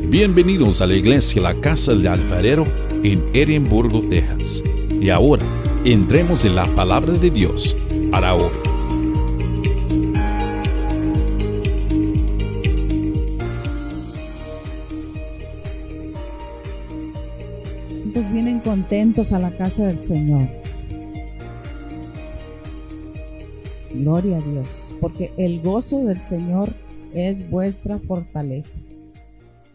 Bienvenidos a la iglesia La Casa del Alfarero en Edimburgo, Texas. Y ahora, entremos en la palabra de Dios para hoy. ¿Cuántos vienen contentos a la casa del Señor? Gloria a Dios, porque el gozo del Señor es vuestra fortaleza.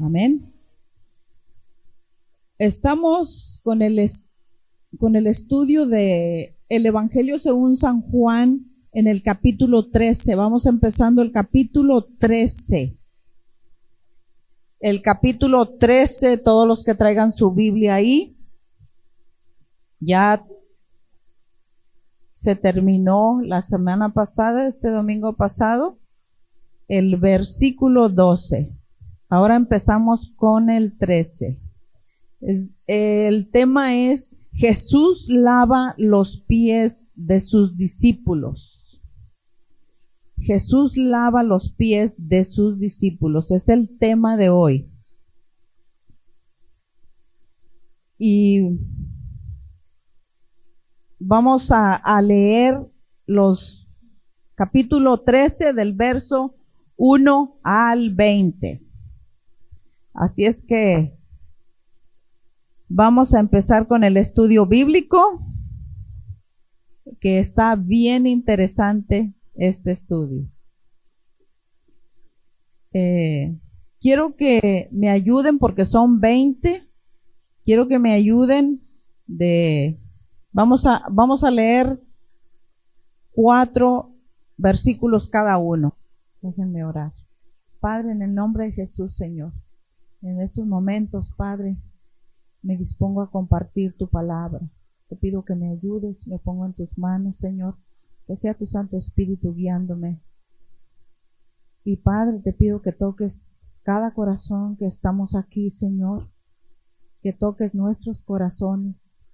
Amén. Estamos con el estudio de el Evangelio según San Juan en el capítulo 13. Vamos empezando el capítulo 13. El capítulo 13, todos los que traigan su Biblia ahí, ya se terminó la semana pasada, este domingo pasado, el versículo 12. Ahora empezamos con el 13. El tema es: Jesús lava los pies de sus discípulos. Jesús lava los pies de sus discípulos. Es el tema de hoy. Y vamos a leer los capítulo 13 del verso 1 al 20. Así es que vamos a empezar con el estudio bíblico, que está bien interesante este estudio. Quiero que me ayuden, porque son 20. Quiero que me ayuden vamos a leer 4 versículos cada uno. Déjenme orar. Padre, en el nombre de Jesús, Señor, en estos momentos, Padre, me dispongo a compartir tu palabra. Te pido que me ayudes, me pongo en tus manos, Señor, que sea tu Santo Espíritu guiándome. Y Padre, te pido que toques cada corazón que estamos aquí, Señor, que toques nuestros corazones,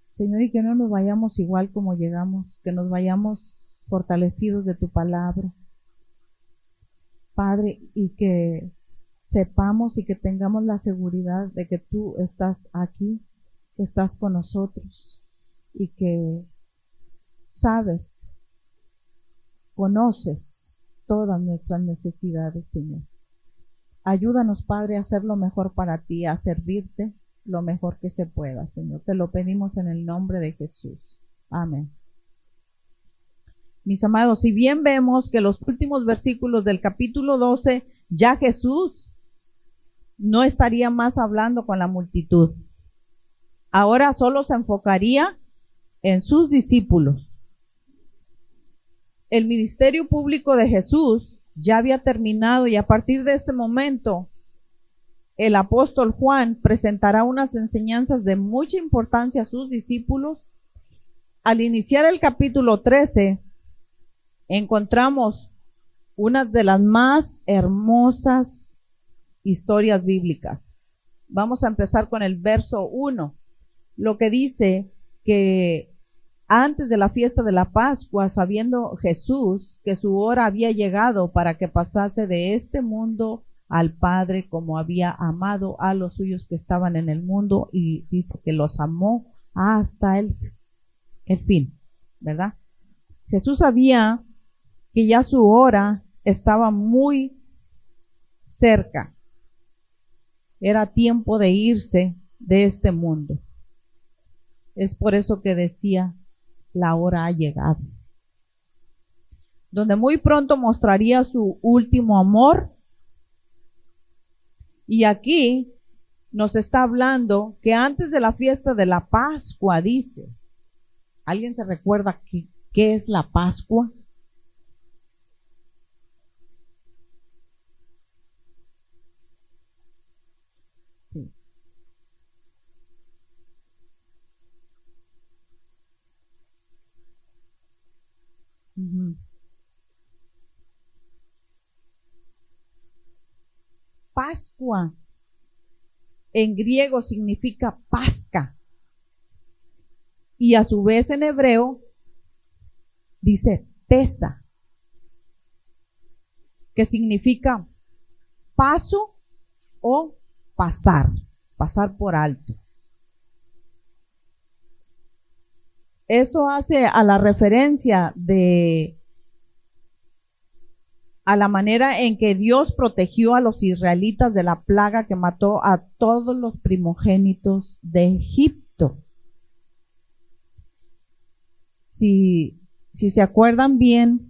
Señor, y que no nos vayamos igual como llegamos, que nos vayamos fortalecidos de tu palabra, Padre, y que sepamos y que tengamos la seguridad de que tú estás aquí, que estás con nosotros y que sabes, conoces todas nuestras necesidades, Señor. Ayúdanos, Padre, a hacer lo mejor para ti, a servirte lo mejor que se pueda, Señor. Te lo pedimos en el nombre de Jesús. Amén. Mis amados, si bien vemos que los últimos versículos del capítulo 12, ya Jesús no estaría más hablando con la multitud. Ahora solo se enfocaría en sus discípulos. El ministerio público de Jesús ya había terminado, y a partir de este momento el apóstol Juan presentará unas enseñanzas de mucha importancia a sus discípulos. Al iniciar el capítulo 13 encontramos una de las más hermosas historias bíblicas. Vamos a empezar con el verso 1, lo que dice que antes de la fiesta de la Pascua, sabiendo Jesús que su hora había llegado para que pasase de este mundo al Padre, como había amado a los suyos que estaban en el mundo, y dice que los amó hasta el fin, ¿verdad? Jesús sabía que ya su hora estaba muy cerca. Era tiempo de irse de este mundo. Es por eso que decía: la hora ha llegado. Donde muy pronto mostraría su último amor. Y aquí nos está hablando que antes de la fiesta de la Pascua, dice. ¿Alguien se recuerda qué es la Pascua? Sí. Pascua en griego significa Pasca, y a su vez en hebreo dice Pesa, que significa paso o pasar por alto. Esto hace a la referencia a la manera en que Dios protegió a los israelitas de la plaga que mató a todos los primogénitos de Egipto. Si se acuerdan bien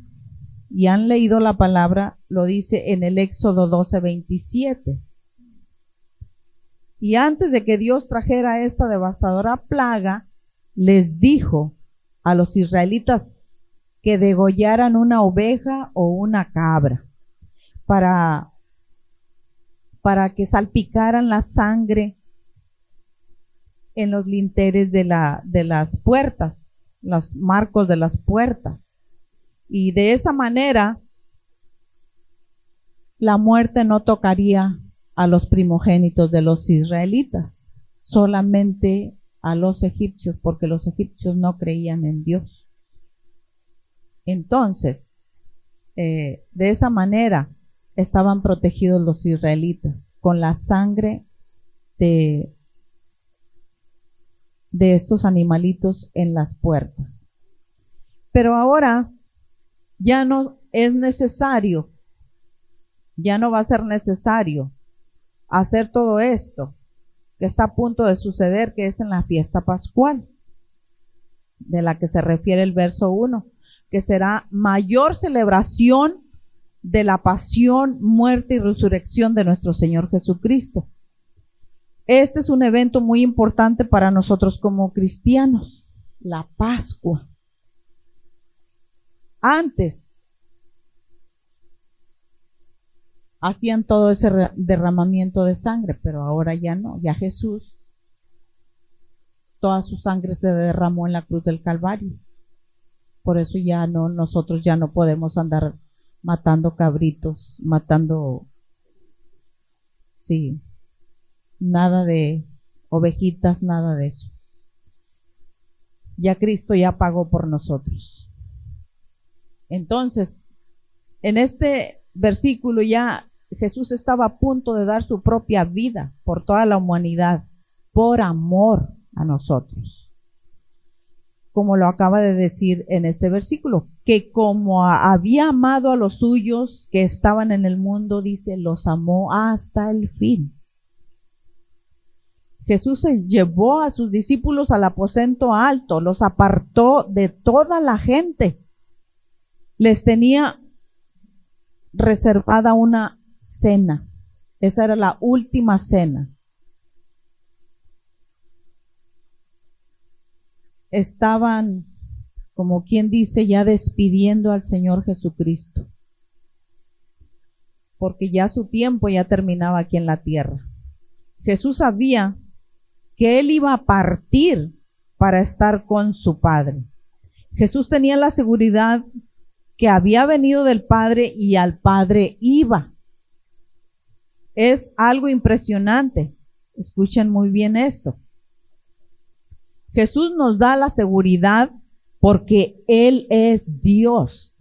y han leído la palabra, lo dice en el Éxodo 12:27. Y antes de que Dios trajera esta devastadora plaga, les dijo a los israelitas que degollaran una oveja o una cabra para que salpicaran la sangre en los linteres de las puertas, los marcos de las puertas. Y de esa manera la muerte no tocaría a los primogénitos de los israelitas, solamente a los egipcios, porque los egipcios no creían en Dios. Entonces, de esa manera estaban protegidos los israelitas con la sangre de estos animalitos en las puertas. Pero ahora ya no es necesario, ya no va a ser necesario hacer todo esto que está a punto de suceder, que es en la fiesta pascual, de la que se refiere el verso 1, que será mayor celebración de la pasión, muerte y resurrección de nuestro Señor Jesucristo. Este es un evento muy importante para nosotros como cristianos, la Pascua. Antes hacían todo ese derramamiento de sangre, pero ahora ya no, ya Jesús, toda su sangre se derramó en la cruz del Calvario. Por eso ya no, nosotros ya no podemos andar matando cabritos, nada de ovejitas, nada de eso. Ya Cristo ya pagó por nosotros. Entonces, en este versículo ya Jesús estaba a punto de dar su propia vida por toda la humanidad, por amor a nosotros. Como lo acaba de decir en este versículo, que como había amado a los suyos que estaban en el mundo, dice, los amó hasta el fin. Jesús se llevó a sus discípulos al aposento alto, los apartó de toda la gente. Les tenía reservada una cena. Esa era la última cena. Estaban, como quien dice, ya despidiendo al Señor Jesucristo, porque ya su tiempo ya terminaba aquí en la tierra. Jesús sabía que Él iba a partir para estar con su Padre. Jesús tenía la seguridad que había venido del Padre y al Padre iba. Es algo impresionante. Escuchen muy bien esto. Jesús nos da la seguridad porque Él es Dios.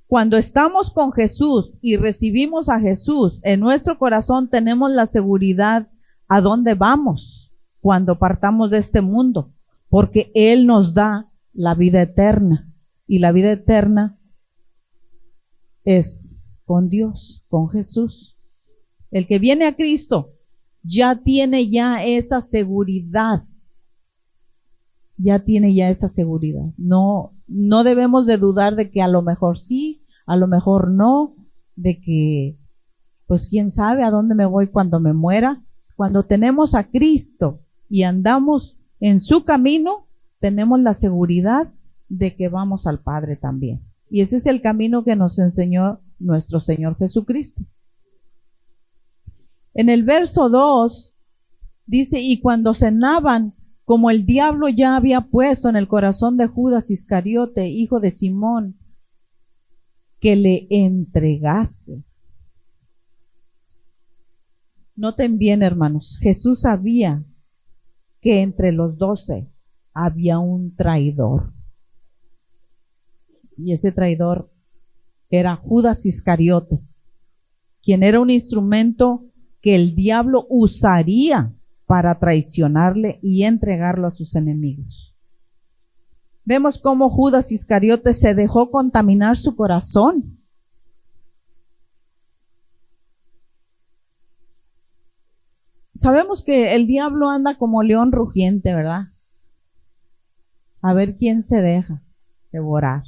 Cuando estamos con Jesús y recibimos a Jesús en nuestro corazón, tenemos la seguridad a dónde vamos cuando partamos de este mundo, porque Él nos da la vida eterna. Y la vida eterna es con Dios, con Jesús. El que viene a Cristo ya tiene esa seguridad. Ya tiene esa seguridad. No debemos de dudar de que a lo mejor sí, a lo mejor no, de que, pues quién sabe a dónde me voy cuando me muera. Cuando tenemos a Cristo y andamos en su camino, tenemos la seguridad de que vamos al Padre también. Y ese es el camino que nos enseñó nuestro Señor Jesucristo. En el verso 2 dice, y cuando cenaban, como el diablo ya había puesto en el corazón de Judas Iscariote, hijo de Simón, que le entregase. Noten bien, hermanos, Jesús sabía que entre los 12 había un traidor. Y ese traidor era Judas Iscariote, quien era un instrumento que el diablo usaría para traicionarle y entregarlo a sus enemigos. Vemos cómo Judas Iscariote se dejó contaminar su corazón. Sabemos que el diablo anda como león rugiente, ¿verdad? A ver quién se deja devorar.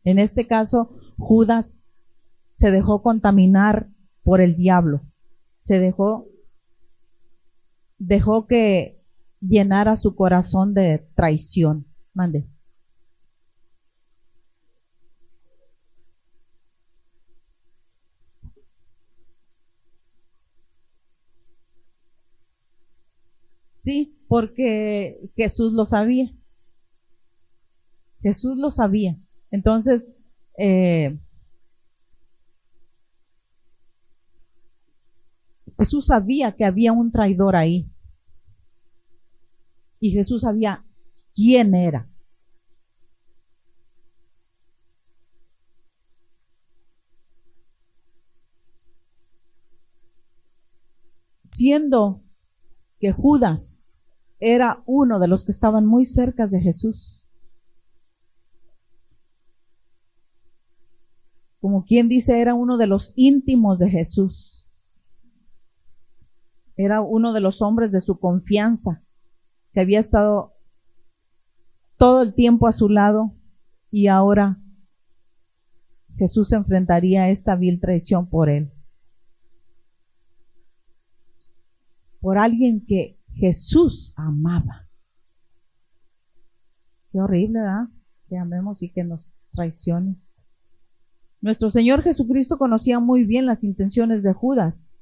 En este caso, Judas se dejó contaminar por el diablo. Se dejó que llenara su corazón de traición. Mande. Sí, porque Jesús lo sabía. Jesús lo sabía. Entonces, Jesús sabía que había un traidor ahí. Y Jesús sabía quién era. Siendo que Judas era uno de los que estaban muy cerca de Jesús. Como quien dice, era uno de los íntimos de Jesús. Era uno de los hombres de su confianza, que había estado todo el tiempo a su lado, y ahora Jesús enfrentaría esta vil traición por él. Por alguien que Jesús amaba. Qué horrible, ¿verdad? Que amemos y que nos traicione. Nuestro Señor Jesucristo conocía muy bien las intenciones de Judas,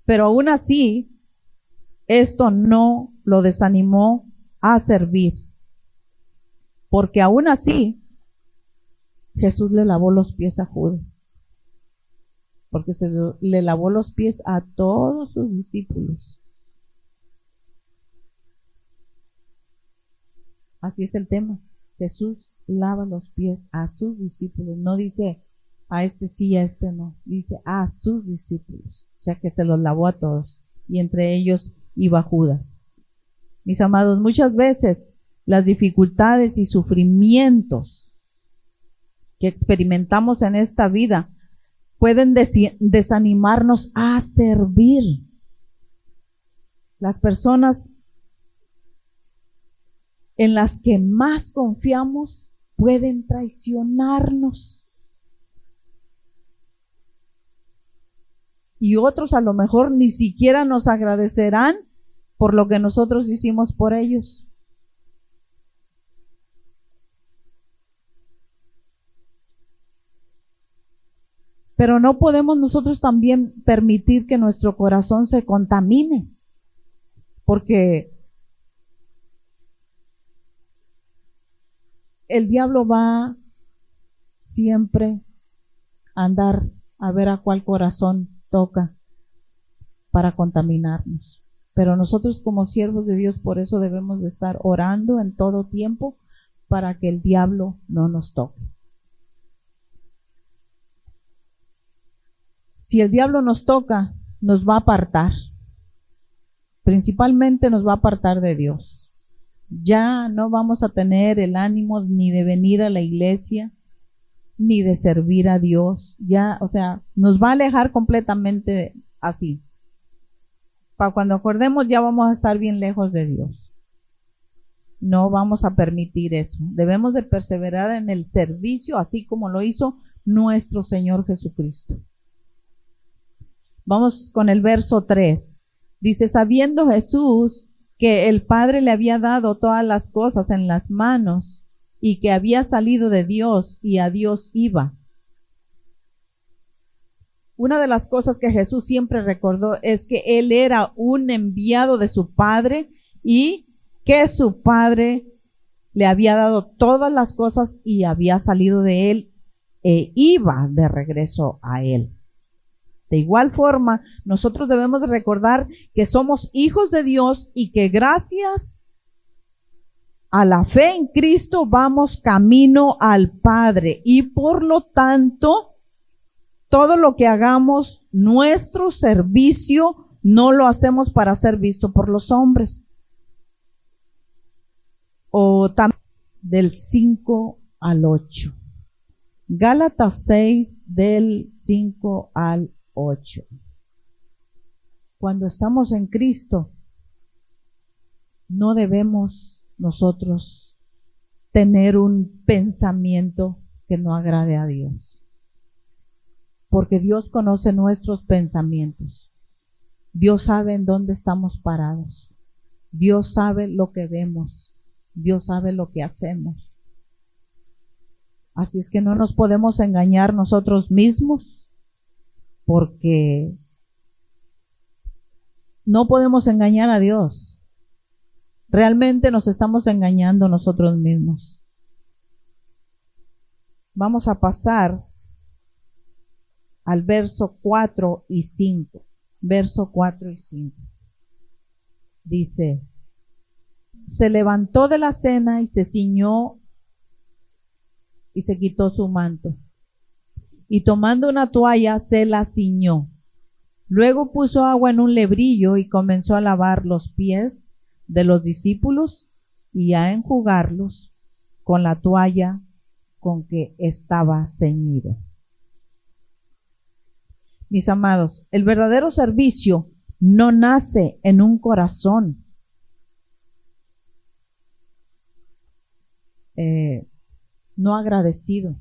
pero aún así, esto no lo desanimó a servir, porque aún así, Jesús le lavó los pies a Judas, porque le lavó los pies a todos sus discípulos. Así es el tema. Jesús lava los pies a sus discípulos. No dice a este sí y a este no. Dice a sus discípulos. O sea que se los lavó a todos. Y entre ellos iba Judas. Mis amados, muchas veces las dificultades y sufrimientos que experimentamos en esta vida pueden desanimarnos a servir. Las personas en las que más confiamos pueden traicionarnos. Y otros a lo mejor ni siquiera nos agradecerán por lo que nosotros hicimos por ellos. Pero no podemos nosotros también permitir que nuestro corazón se contamine, porque el diablo va siempre a andar a ver a cuál corazón toca para contaminarnos. Pero nosotros como siervos de Dios, por eso debemos de estar orando en todo tiempo para que el diablo no nos toque. Si el diablo nos toca, nos va a apartar. Principalmente nos va a apartar de Dios. Ya no vamos a tener el ánimo ni de venir a la iglesia, ni de servir a Dios. Ya, o sea, nos va a alejar completamente así. Para cuando acordemos ya vamos a estar bien lejos de Dios. No vamos a permitir eso. Debemos de perseverar en el servicio, así como lo hizo nuestro Señor Jesucristo. Vamos con el verso 3. Dice, sabiendo Jesús que el Padre le había dado todas las cosas en las manos y que había salido de Dios y a Dios iba. Una de las cosas que Jesús siempre recordó es que Él era un enviado de su Padre y que su Padre le había dado todas las cosas y había salido de Él e iba de regreso a Él. De igual forma, nosotros debemos de recordar que somos hijos de Dios y que gracias a la fe en Cristo vamos camino al Padre y por lo tanto todo lo que hagamos, nuestro servicio, no lo hacemos para ser visto por los hombres. O también del 5 al 8. Gálatas 6 del 5 al 8. Cuando estamos en Cristo, no debemos nosotros tener un pensamiento que no agrade a Dios. Porque Dios conoce nuestros pensamientos. Dios sabe en dónde estamos parados. Dios sabe lo que vemos. Dios sabe lo que hacemos. Así es que no nos podemos engañar nosotros mismos, porque no podemos engañar a Dios. Realmente nos estamos engañando nosotros mismos. Vamos a pasar al verso 4 y 5. Verso 4 y 5. Dice: se levantó de la cena y se ciñó y se quitó su manto. Y tomando una toalla se la ciñó. Luego puso agua en un lebrillo y comenzó a lavar los pies de los discípulos y a enjugarlos con la toalla con que estaba ceñido. Mis amados, el verdadero servicio no nace en un corazón no agradecido.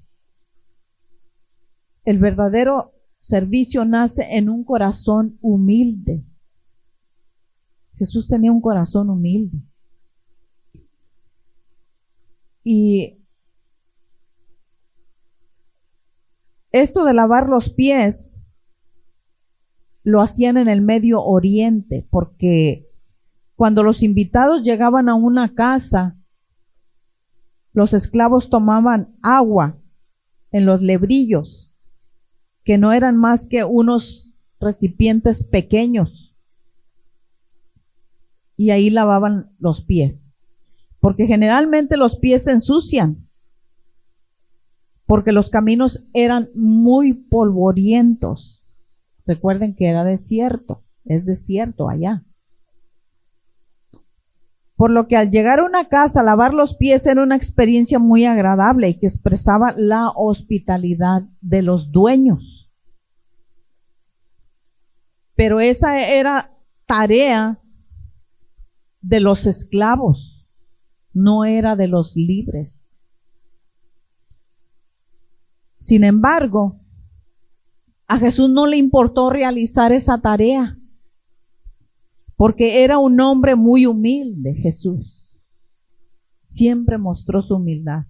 El verdadero servicio nace en un corazón humilde. Jesús tenía un corazón humilde. Y esto de lavar los pies lo hacían en el Medio Oriente, porque cuando los invitados llegaban a una casa, los esclavos tomaban agua en los lebrillos, que no eran más que unos recipientes pequeños, y ahí lavaban los pies, porque generalmente los pies se ensucian, porque los caminos eran muy polvorientos. Recuerden que era desierto, es desierto allá. Por lo que al llegar a una casa, lavar los pies era una experiencia muy agradable y que expresaba la hospitalidad de los dueños. Pero esa era tarea de los esclavos, no era de los libres. Sin embargo, a Jesús no le importó realizar esa tarea, porque era un hombre muy humilde. Jesús siempre mostró su humildad.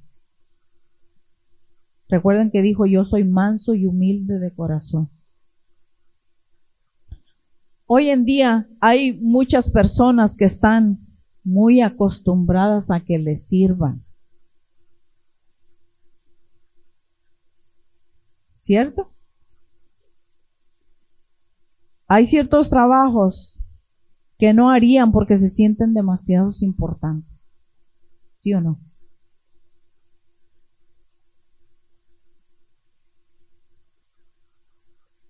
Recuerden que dijo: yo soy manso y humilde de corazón. Hoy en día hay muchas personas que están muy acostumbradas a que les sirvan. ¿Cierto? Hay ciertos trabajos que no harían porque se sienten demasiados importantes. ¿Sí o no?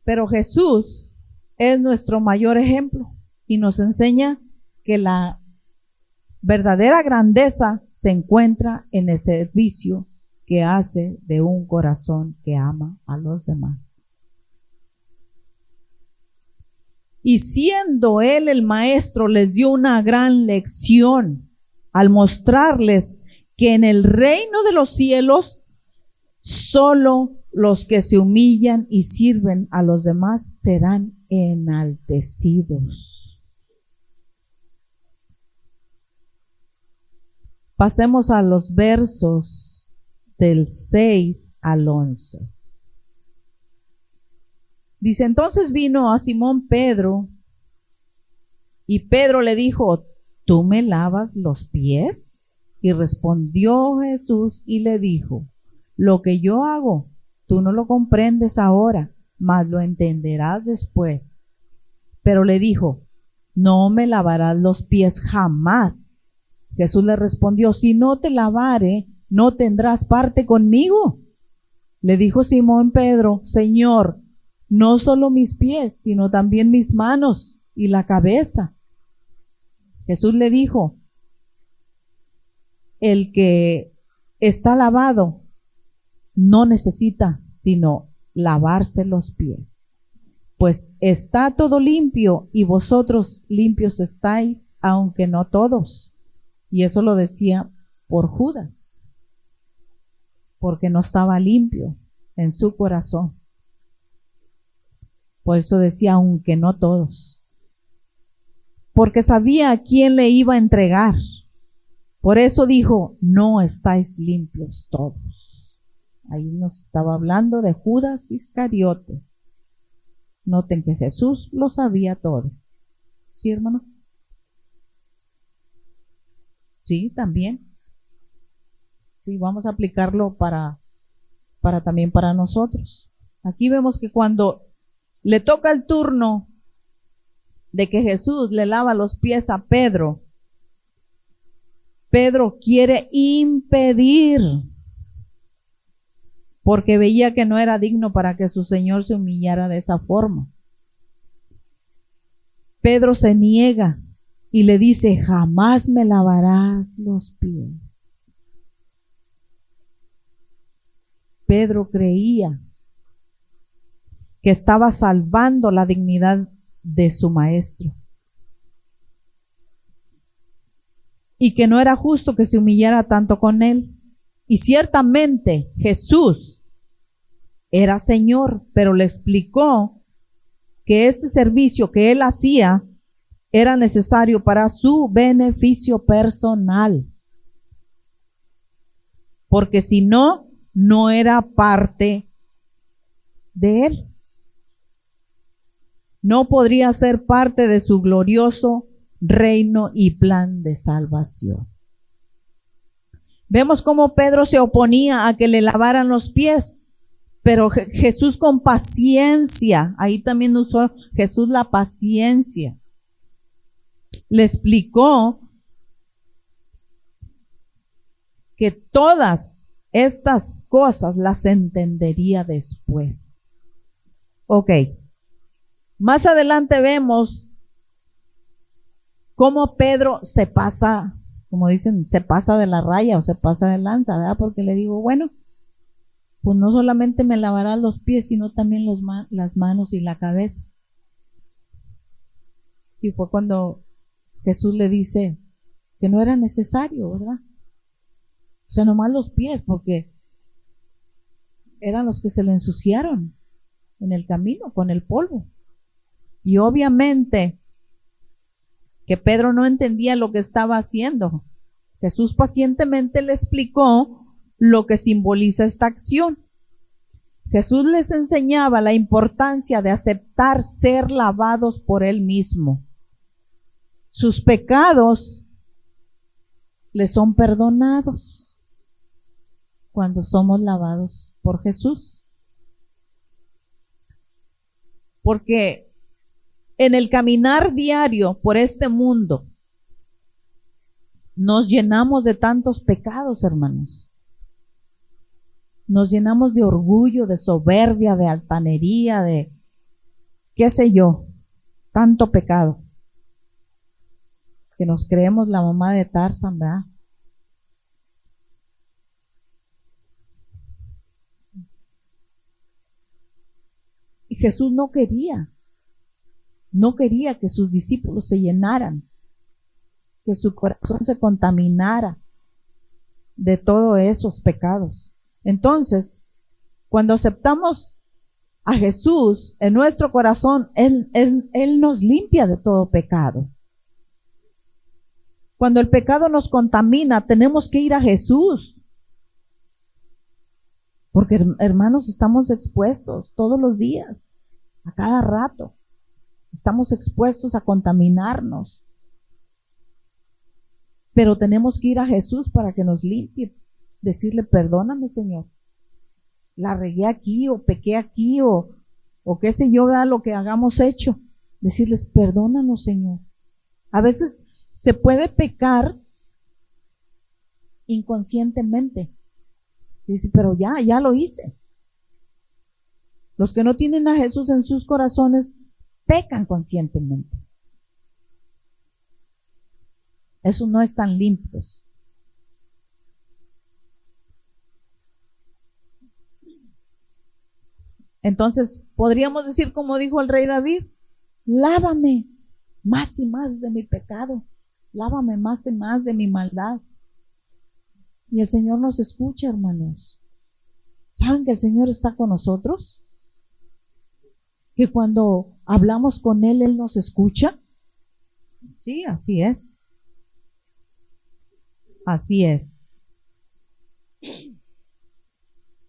Pero Jesús es nuestro mayor ejemplo y nos enseña que la verdadera grandeza se encuentra en el servicio que hace de un corazón que ama a los demás. Y siendo Él el maestro, les dio una gran lección al mostrarles que en el reino de los cielos solo los que se humillan y sirven a los demás serán enaltecidos. Pasemos a los versos del 6 al 11. Dice: entonces vino a Simón Pedro, y Pedro le dijo: ¿tú me lavas los pies? Y respondió Jesús y le dijo: lo que yo hago, tú no lo comprendes ahora, mas lo entenderás después. Pero le dijo: no me lavarás los pies jamás. Jesús le respondió: si no te lavare, no tendrás parte conmigo. Le dijo Simón Pedro: Señor, no solo mis pies, sino también mis manos y la cabeza. Jesús le dijo, el que está lavado no necesita sino lavarse los pies, pues está todo limpio y vosotros limpios estáis, aunque no todos. Y eso lo decía por Judas, porque no estaba limpio en su corazón. Por eso decía, aunque no todos, porque sabía a quién le iba a entregar. Por eso dijo, no estáis limpios todos. Ahí nos estaba hablando de Judas Iscariote. Noten que Jesús lo sabía todo. ¿Sí, hermano? Sí, también. Sí, vamos a aplicarlo para también para nosotros. Aquí vemos que cuando le toca el turno de que Jesús le lava los pies a Pedro, Pedro quiere impedir, porque veía que no era digno para que su Señor se humillara de esa forma. Pedro se niega y le dice, jamás me lavarás los pies. Pedro creía que estaba salvando la dignidad de su maestro y que no era justo que se humillara tanto con él. Y ciertamente Jesús era Señor, pero le explicó que este servicio que él hacía era necesario para su beneficio personal, porque si no, no era parte de él. No podría ser parte de su glorioso reino y plan de salvación. Vemos cómo Pedro se oponía a que le lavaran los pies, pero Jesús con paciencia, ahí también usó Jesús la paciencia, le explicó que todas estas cosas las entendería después. Ok, más adelante vemos cómo Pedro se pasa, como dicen, se pasa de la raya o se pasa de lanza, ¿verdad? Porque le digo, bueno, pues no solamente me lavará los pies, sino también las manos y la cabeza. Y fue cuando Jesús le dice que no era necesario, ¿verdad? O sea, nomás los pies, porque eran los que se le ensuciaron en el camino con el polvo. Y obviamente que Pedro no entendía lo que estaba haciendo. Jesús pacientemente le explicó lo que simboliza esta acción. Jesús les enseñaba la importancia de aceptar ser lavados por él mismo. Sus pecados les son perdonados cuando somos lavados por Jesús. Porque en el caminar diario por este mundo nos llenamos de tantos pecados, hermanos. Nos llenamos de orgullo, de soberbia, de altanería, de qué sé yo, tanto pecado, que nos creemos la mamá de Tarzán, ¿verdad? Y Jesús no quería que sus discípulos se llenaran, que su corazón se contaminara de todos esos pecados. Entonces, cuando aceptamos a Jesús en nuestro corazón, Él nos limpia de todo pecado. Cuando el pecado nos contamina, tenemos que ir a Jesús. Porque, hermanos, estamos expuestos todos los días, a cada rato. Estamos expuestos a contaminarnos. Pero tenemos que ir a Jesús para que nos limpie. Decirle, perdóname, Señor. La regué aquí, o pequé aquí, o qué sé yo, da lo que hagamos hecho. Decirles, perdónanos, Señor. A veces se puede pecar inconscientemente. Dice, pero ya lo hice. Los que no tienen a Jesús en sus corazones pecan conscientemente. Esos no están limpios. Entonces, podríamos decir, como dijo el rey David, lávame más y más de mi pecado, lávame más y más de mi maldad. Y el Señor nos escucha, hermanos. ¿Saben que el Señor está con nosotros? Que cuando hablamos con Él, Él nos escucha. Sí, así es. Así es.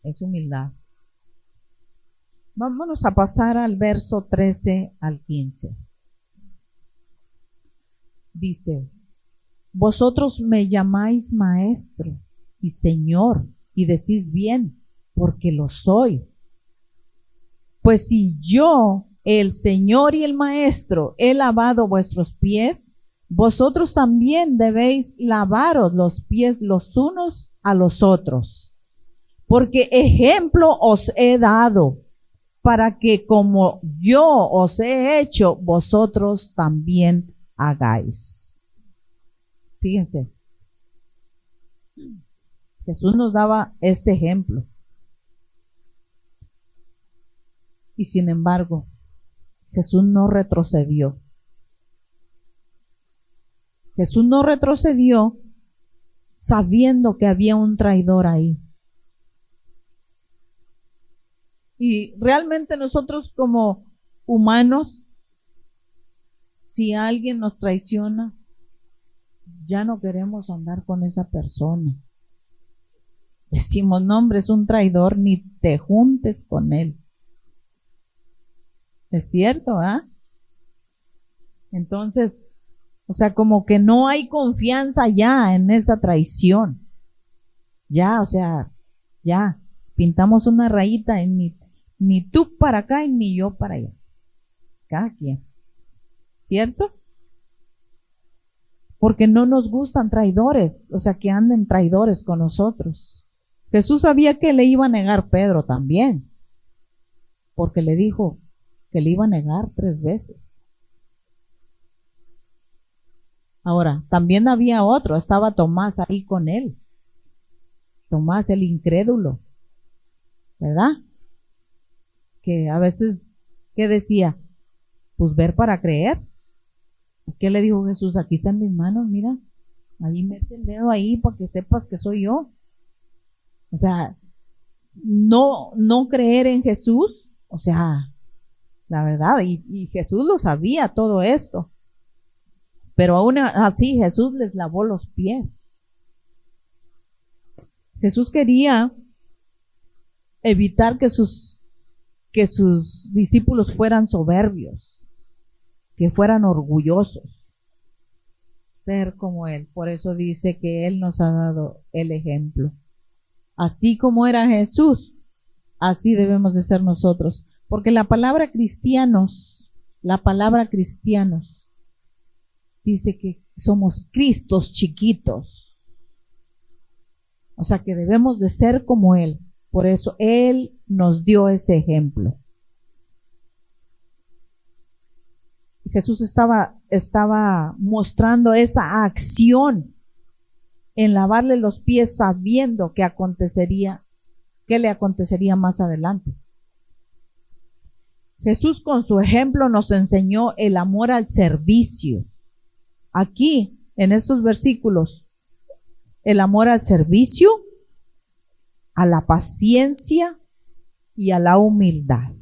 Es humildad. Vámonos a pasar al verso 13 al 15. Dice, vosotros me llamáis maestro y señor, y decís bien, porque lo soy. Pues si yo, el Señor y el Maestro, he lavado vuestros pies, vosotros también debéis lavaros los pies los unos a los otros. Porque ejemplo os he dado, para que como yo os he hecho, vosotros también hagáis. Fíjense, Jesús nos daba este ejemplo. Y sin embargo, Jesús no retrocedió. Jesús no retrocedió sabiendo que había un traidor ahí. Y realmente nosotros como humanos, si alguien nos traiciona, ya no queremos andar con esa persona. Decimos, no, hombre, es un traidor, ni te juntes con él. Es cierto, ¿ah? Entonces, o sea, como que no hay confianza ya en esa traición. Ya, o sea, ya, pintamos una rayita en ni tú para acá y ni yo para allá. Cada quien. ¿Cierto? Porque no nos gustan traidores, o sea, que anden traidores con nosotros. Jesús sabía que le iba a negar Pedro también, porque le dijo que le iba a negar 3 veces. Ahora, también había otro, estaba Tomás ahí con él. Tomás el incrédulo, ¿verdad? Que a veces, ¿qué decía? Pues ver para creer. ¿Qué le dijo Jesús? Aquí están mis manos, mira, ahí mete el dedo ahí para que sepas que soy yo. O sea, no creer en Jesús, o sea, la verdad, y Jesús lo sabía todo esto, pero aún así Jesús les lavó los pies. Jesús quería evitar que sus discípulos fueran soberbios, que fueran orgullosos, ser como Él. Por eso dice que Él nos ha dado el ejemplo. Así como era Jesús, así debemos de ser nosotros. Porque la palabra cristianos dice que somos Cristos chiquitos. O sea que debemos de ser como Él. Por eso Él nos dio ese ejemplo. Jesús estaba mostrando esa acción en lavarle los pies sabiendo que le acontecería más adelante. Jesús con su ejemplo nos enseñó el amor al servicio. Aquí, en estos versículos, el amor al servicio, a la paciencia y a la humildad.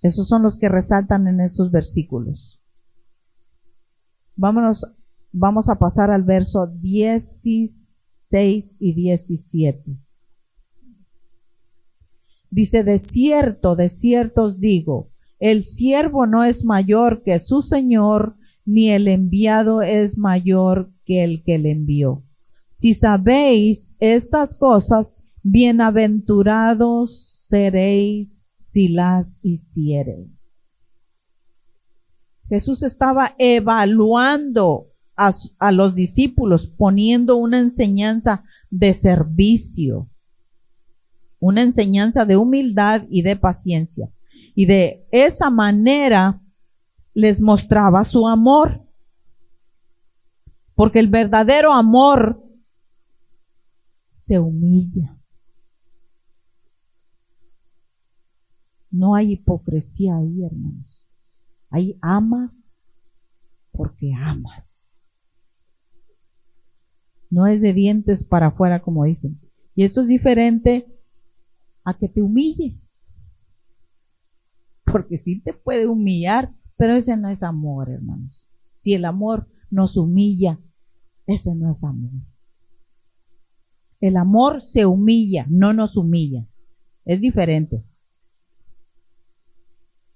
Esos son los que resaltan en estos versículos. Vamos a pasar al verso 16 y 17. Dice, de cierto os digo, el siervo no es mayor que su señor, ni el enviado es mayor que el que le envió. Si sabéis estas cosas, bienaventurados seréis si las hiciereis. Jesús estaba evaluando a los discípulos, poniendo una enseñanza de servicio. una enseñanza de humildad y de paciencia. Y de esa manera les mostraba su amor. Porque el verdadero amor se humilla. No hay hipocresía ahí, hermanos. Ahí amas porque amas. No es de dientes para afuera, como dicen. Y esto es diferente a que te humille. Porque sí te puede humillar, pero ese no es amor, hermanos. Si el amor nos humilla, ese no es amor. El amor se humilla, no nos humilla. Es diferente.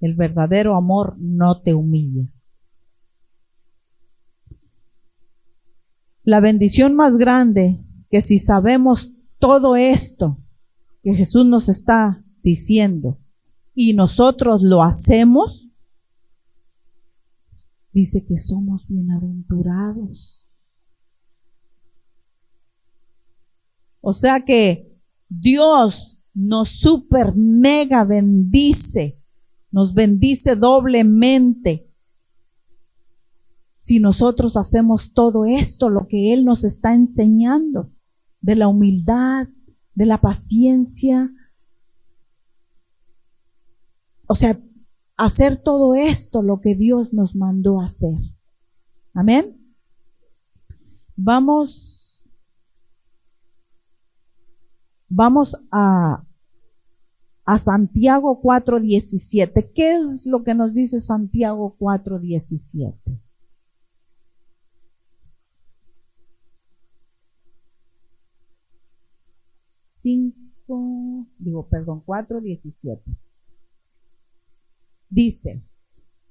El verdadero amor no te humilla. La bendición más grande, que si sabemos todo esto que Jesús nos está diciendo y nosotros lo hacemos, dice que somos bienaventurados. O sea que Dios nos super mega bendice, nos bendice doblemente si nosotros hacemos todo esto, lo que Él nos está enseñando, de la humildad, de la paciencia. O sea, hacer todo esto, lo que Dios nos mandó hacer. Amén. Vamos a Santiago 4:17. ¿Qué es lo que nos dice Santiago 4:17? 4:17. Dice,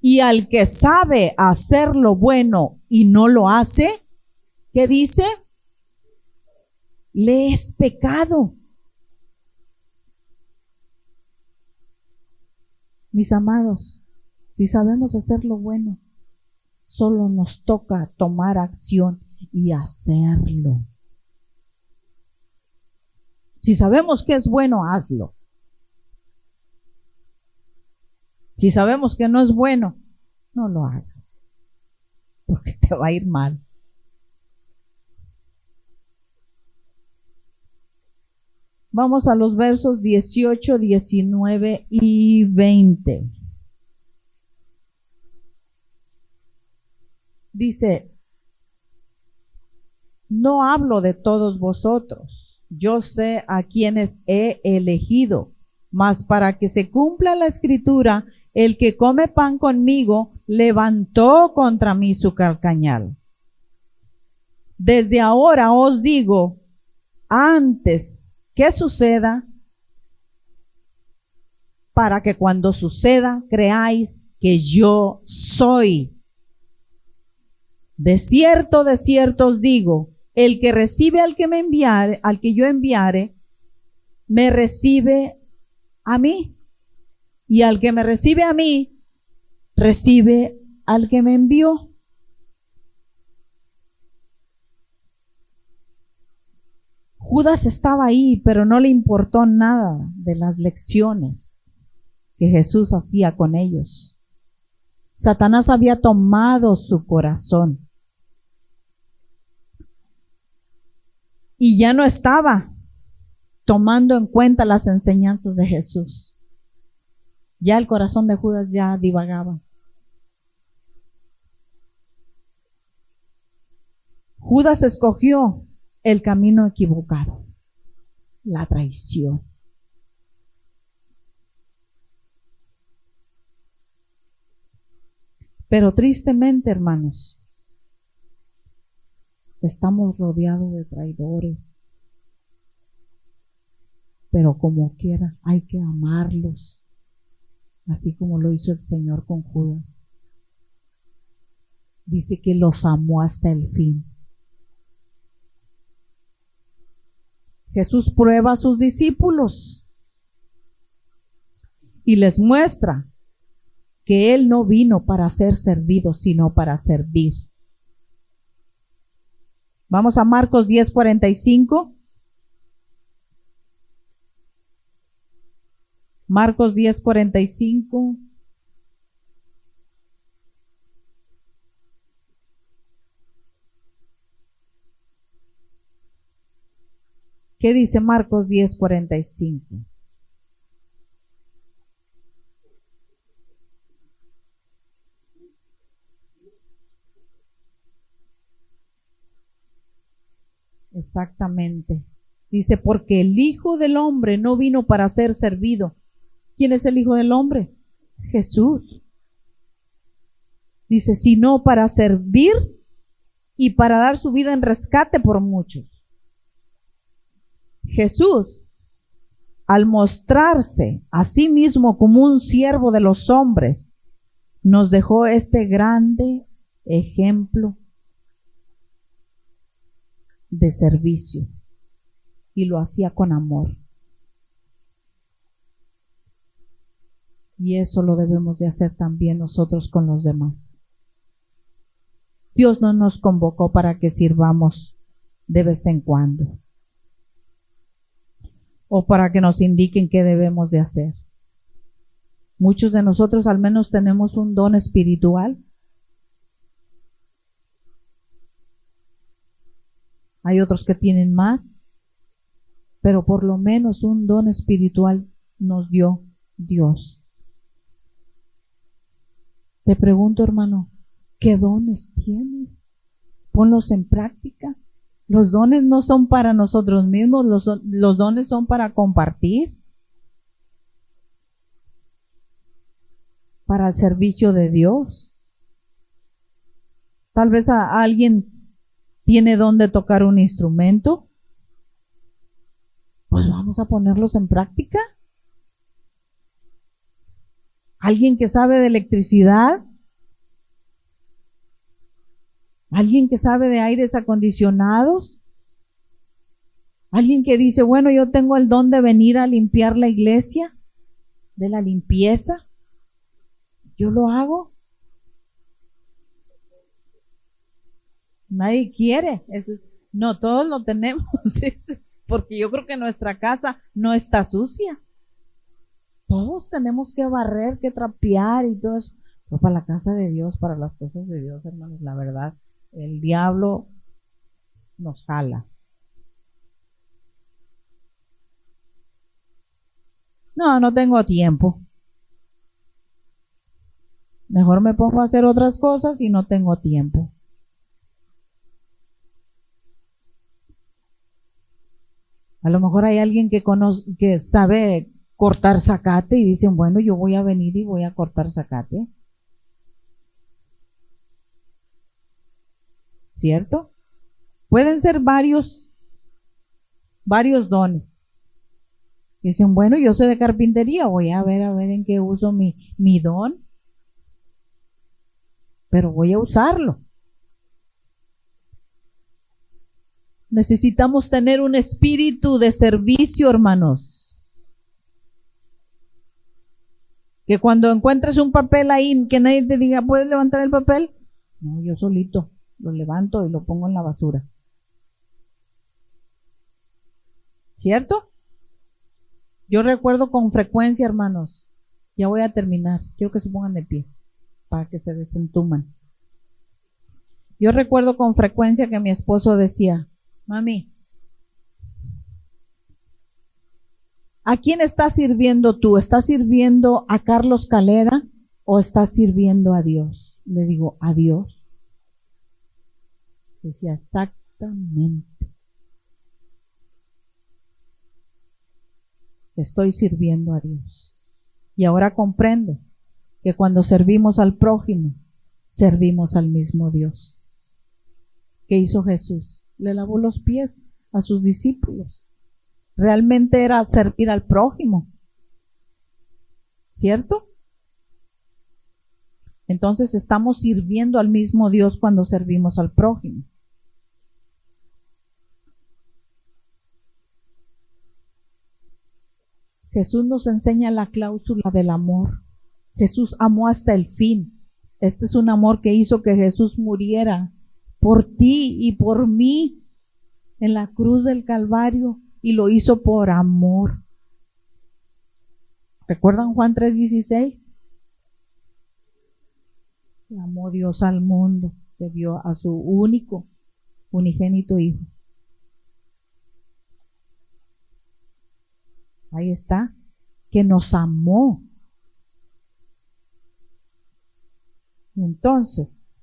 y al que sabe hacer lo bueno y no lo hace, ¿qué dice? Le es pecado. Mis amados, si sabemos hacer lo bueno, solo nos toca tomar acción y hacerlo. Si sabemos que es bueno, hazlo. Si sabemos que no es bueno, no lo hagas, porque te va a ir mal. Vamos a los versos 18, 19 y 20. Dice, no hablo de todos vosotros, yo sé a quienes he elegido, mas para que se cumpla la escritura, el que come pan conmigo levantó contra mí su calcañal. Desde ahora os digo, antes que suceda, para que cuando suceda creáis que yo soy. De cierto os digo, el que recibe al que me enviare, al que yo enviare, me recibe a mí. Y al que me recibe a mí, recibe al que me envió. Judas estaba ahí, pero no le importó nada de las lecciones que Jesús hacía con ellos. Satanás había tomado su corazón y ya no estaba tomando en cuenta las enseñanzas de Jesús. Ya el corazón de Judas ya divagaba. Judas escogió el camino equivocado, la traición. Pero tristemente, hermanos, estamos rodeados de traidores. Pero como quiera, hay que amarlos, así como lo hizo el Señor con Judas. Dice que los amó hasta el fin. Jesús prueba a sus discípulos y les muestra que Él no vino para ser servido, sino para servir. Vamos a Marcos 10:45. Marcos 10:45. ¿Qué dice Marcos 10:45? Exactamente. Dice, porque el Hijo del Hombre no vino para ser servido. ¿Quién es el Hijo del Hombre? Jesús. Dice, sino para servir y para dar su vida en rescate por muchos. Jesús, al mostrarse a sí mismo como un siervo de los hombres, nos dejó este grande ejemplo de servicio, y lo hacía con amor. Y eso lo debemos de hacer también nosotros con los demás. Dios no nos convocó para que sirvamos de vez en cuando, o para que nos indiquen qué debemos de hacer. Muchos de nosotros al menos tenemos un don espiritual. Hay otros que tienen más, pero por lo menos un don espiritual nos dio Dios. Te pregunto, hermano, ¿qué dones tienes? Ponlos en práctica. Los dones no son para nosotros mismos, los dones son para compartir, para el servicio de Dios. Tal vez alguien tiene don de tocar un instrumento, pues vamos a ponerlos en práctica. Alguien que sabe de electricidad, alguien que sabe de aires acondicionados, alguien que dice, bueno, yo tengo el don de venir a limpiar la iglesia, de la limpieza, yo lo hago. Nadie quiere. No, todos lo tenemos, porque yo creo que nuestra casa no está sucia. Todos tenemos que barrer, que trapear y todo eso. Pero para la casa de Dios, para las cosas de Dios, hermanos, la verdad, el diablo nos jala. No tengo tiempo. Mejor me pongo a hacer otras cosas y no tengo tiempo. A lo mejor hay alguien que sabe cortar zacate y dicen, bueno, yo voy a venir y voy a cortar zacate. ¿Cierto? Pueden ser varios dones. Dicen, bueno, yo sé de carpintería, voy a ver en qué uso mi don, pero voy a usarlo. Necesitamos tener un espíritu de servicio, hermanos. Que cuando encuentres un papel ahí, que nadie te diga, ¿puedes levantar el papel? No, yo solito lo levanto y lo pongo en la basura. ¿Cierto? Yo recuerdo con frecuencia, hermanos, ya voy a terminar, quiero que se pongan de pie para que se desentuman. Yo recuerdo con frecuencia que mi esposo decía, mami, ¿a quién estás sirviendo tú? ¿Estás sirviendo a Carlos Calera o estás sirviendo a Dios? Le digo, a Dios. Decía, exactamente. Estoy sirviendo a Dios. Y ahora comprendo que cuando servimos al prójimo, servimos al mismo Dios. ¿Qué hizo Jesús? Le lavó los pies a sus discípulos. Realmente era servir al prójimo. ¿Cierto? Entonces estamos sirviendo al mismo Dios cuando servimos al prójimo. Jesús nos enseña la cláusula del amor. Jesús amó hasta el fin. Este es un amor que hizo que Jesús muriera por ti y por mí en la cruz del Calvario, y lo hizo por amor. ¿Recuerdan Juan 3:16? Amó Dios al mundo, que dio a su único, unigénito Hijo. Ahí está, que nos amó. Entonces,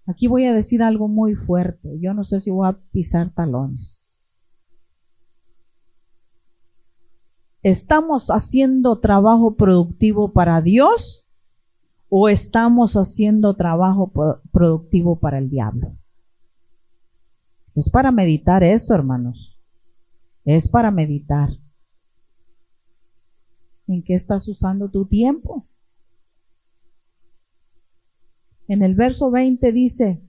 aquí voy a decir algo muy fuerte. Yo no sé si voy a pisar talones. ¿Estamos haciendo trabajo productivo para Dios o estamos haciendo trabajo productivo para el diablo? Es para meditar esto, hermanos. Es para meditar. ¿En qué estás usando tu tiempo? En el verso 20 dice: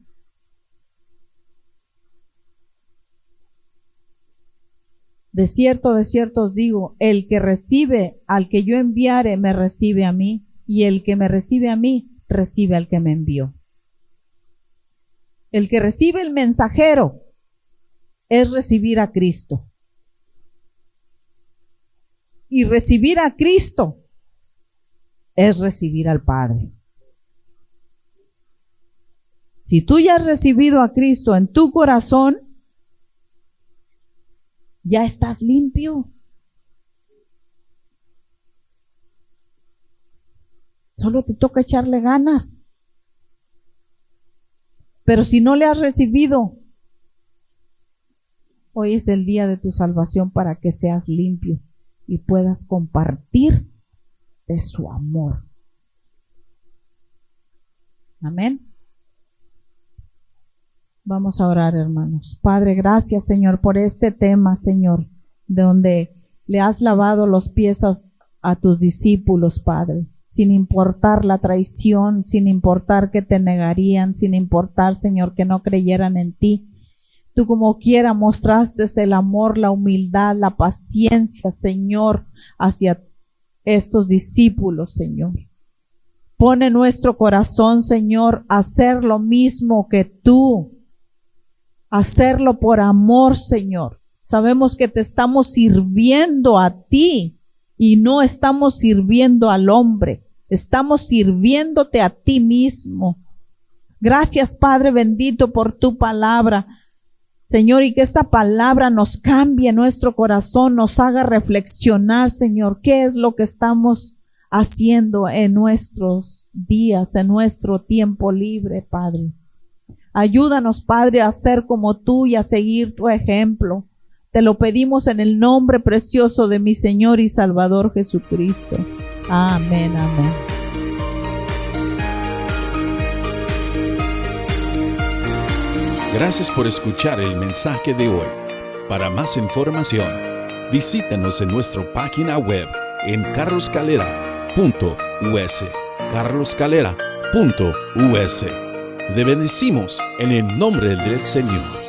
de cierto os digo, el que recibe al que yo enviare, me recibe a mí, y el que me recibe a mí, recibe al que me envió. El que recibe el mensajero es recibir a Cristo. Y recibir a Cristo es recibir al Padre. Si tú ya has recibido a Cristo en tu corazón, ya estás limpio. Solo te toca echarle ganas. Pero si no le has recibido, hoy es el día de tu salvación para que seas limpio y puedas compartir de su amor. Amén. Vamos a orar, hermanos. Padre, gracias, Señor, por este tema, Señor, de donde le has lavado los pies a tus discípulos, Padre, sin importar la traición, sin importar que te negarían, sin importar, Señor, que no creyeran en ti. Tú como quiera mostraste el amor, la humildad, la paciencia, Señor, hacia estos discípulos, Señor. Pone nuestro corazón, Señor, a hacer lo mismo que tú. Hacerlo por amor, Señor. Sabemos que te estamos sirviendo a ti y no estamos sirviendo al hombre. Estamos sirviéndote a ti mismo. Gracias, Padre bendito, por tu palabra, Señor, y que esta palabra nos cambie nuestro corazón, nos haga reflexionar, Señor, qué es lo que estamos haciendo en nuestros días, en nuestro tiempo libre, Padre. Ayúdanos, Padre, a ser como tú y a seguir tu ejemplo. Te lo pedimos en el nombre precioso de mi Señor y Salvador Jesucristo. Amén, amén. Gracias por escuchar el mensaje de hoy. Para más información, visítanos en nuestra página web en carloscalera.us. carloscalera.us. Te bendecimos en el nombre del Señor.